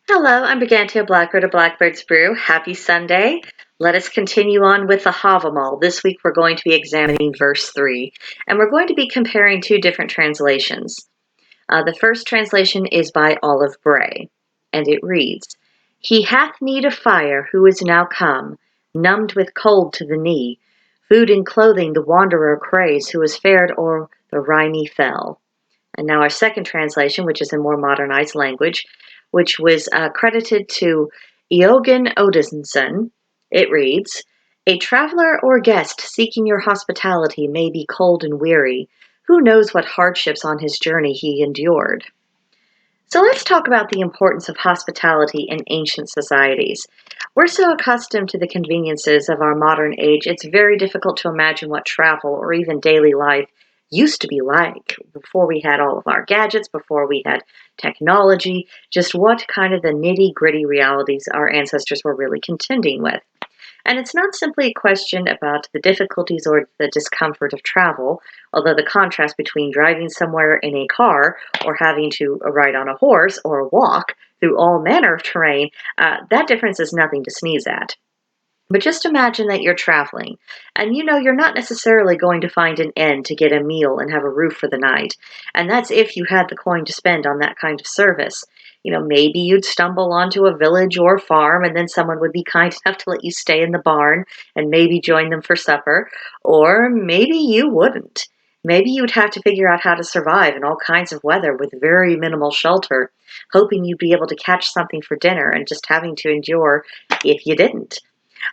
Hello, I'm Brigantia Blackbird of Blackbird's Brew. Happy Sunday. Let us continue on with the Havamal. This week we're going to be examining verse 3, and we're going to be comparing two different translations. The first translation is by Olive Bray, and it reads, He hath need of fire who is now come, numbed with cold to the knee. Food and clothing the wanderer craves who has fared o'er the rimy fell. And now our second translation, which is in more modernized language, which was credited to Eogan Odinson. It reads, A traveler or guest seeking your hospitality may be cold and weary. Who knows what hardships on his journey he endured? So let's talk about the importance of hospitality in ancient societies. We're so accustomed to the conveniences of our modern age, it's very difficult to imagine what travel or even daily life used to be like before we had all of our gadgets, before we had technology, just what kind of the nitty gritty realities our ancestors were really contending with. And it's not simply a question about the difficulties or the discomfort of travel, although the contrast between driving somewhere in a car or having to ride on a horse or walk through all manner of terrain, that difference is nothing to sneeze at. But just imagine that you're traveling, and you know you're not necessarily going to find an inn to get a meal and have a roof for the night. And that's if you had the coin to spend on that kind of service. Maybe you'd stumble onto a village or farm, and then someone would be kind enough to let you stay in the barn and maybe join them for supper. Or maybe you wouldn't. Maybe you'd have to figure out how to survive in all kinds of weather with very minimal shelter, hoping you'd be able to catch something for dinner and just having to endure if you didn't.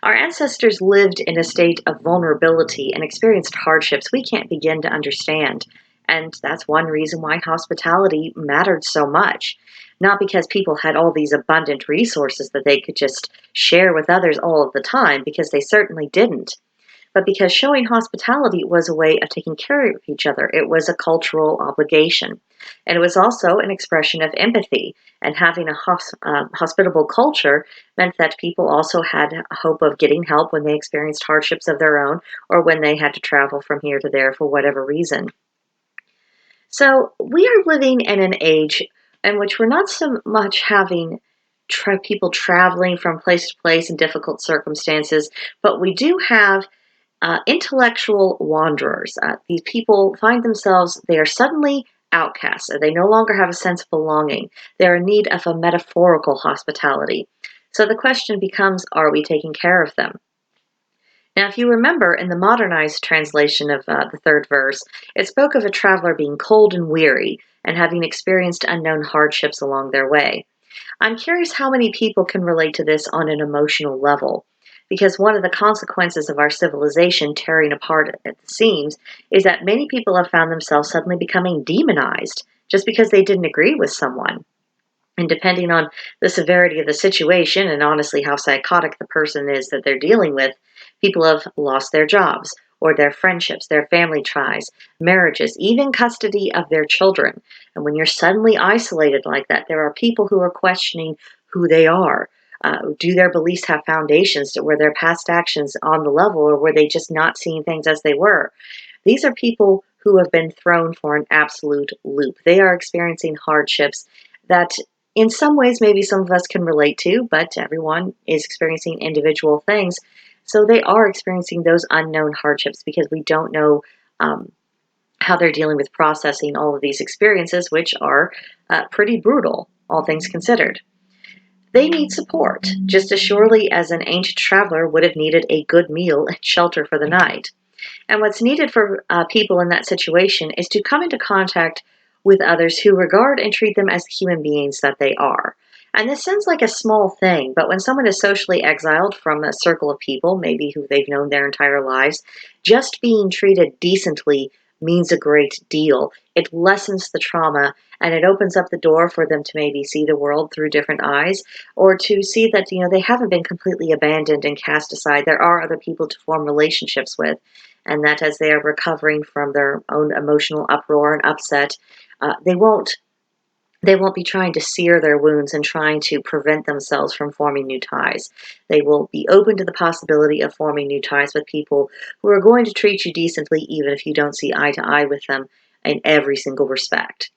Our ancestors lived in a state of vulnerability and experienced hardships we can't begin to understand. And that's one reason why hospitality mattered so much. Not because people had all these abundant resources that they could just share with others all of the time, because they certainly didn't, but because showing hospitality was a way of taking care of each other. It was a cultural obligation. And it was also an expression of empathy. And having a hospitable culture meant that people also had a hope of getting help when they experienced hardships of their own or when they had to travel from here to there for whatever reason. So we are living in an age in which we're not so much having people traveling from place to place in difficult circumstances, but we do have intellectual wanderers. These people find themselves, they are suddenly outcasts. They no longer have a sense of belonging. They're in need of a metaphorical hospitality. So the question becomes, are we taking care of them? Now, if you remember, in the modernized translation of the third verse, it spoke of a traveler being cold and weary and having experienced unknown hardships along their way. I'm curious how many people can relate to this on an emotional level, because one of the consequences of our civilization tearing apart at the seams is that many people have found themselves suddenly becoming demonized just because they didn't agree with someone. And depending on the severity of the situation and honestly how psychotic the person is that they're dealing with, people have lost their jobs or their friendships, their family ties, marriages, even custody of their children. And when you're suddenly isolated like that, there are people who are questioning who they are. Do their beliefs have foundations? Were their past actions on the level, or were they just not seeing things as they were? These are people who have been thrown for an absolute loop. They are experiencing hardships that in some ways maybe some of us can relate to, but everyone is experiencing individual things. So they are experiencing those unknown hardships because we don't know how they're dealing with processing all of these experiences, which are pretty brutal, all things considered. They need support, just as surely as an ancient traveler would have needed a good meal and shelter for the night. And what's needed for people in that situation is to come into contact with others who regard and treat them as the human beings that they are. And this sounds like a small thing, but when someone is socially exiled from a circle of people, maybe who they've known their entire lives, just being treated decently means a great deal. It lessens the trauma and it opens up the door for them to maybe see the world through different eyes, or to see that they haven't been completely abandoned and cast aside. There are other people to form relationships with, and that as they are recovering from their own emotional uproar and upset, they won't be trying to sear their wounds and trying to prevent themselves from forming new ties. They will be open to the possibility of forming new ties with people who are going to treat you decently, even if you don't see eye to eye with them in every single respect.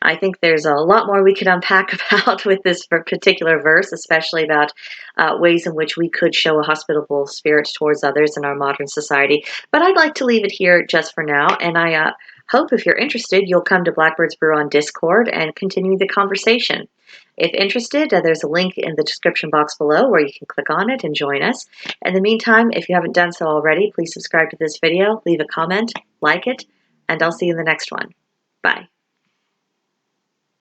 I think there's a lot more we could unpack about with this particular verse, especially about ways in which we could show a hospitable spirit towards others in our modern society. But I'd like to leave it here just for now, and I hope if you're interested, you'll come to Blackbird's Brew on Discord and continue the conversation. If interested, there's a link in the description box below where you can click on it and join us. In the meantime, if you haven't done so already, please subscribe to this video, leave a comment, like it, and I'll see you in the next one. Bye.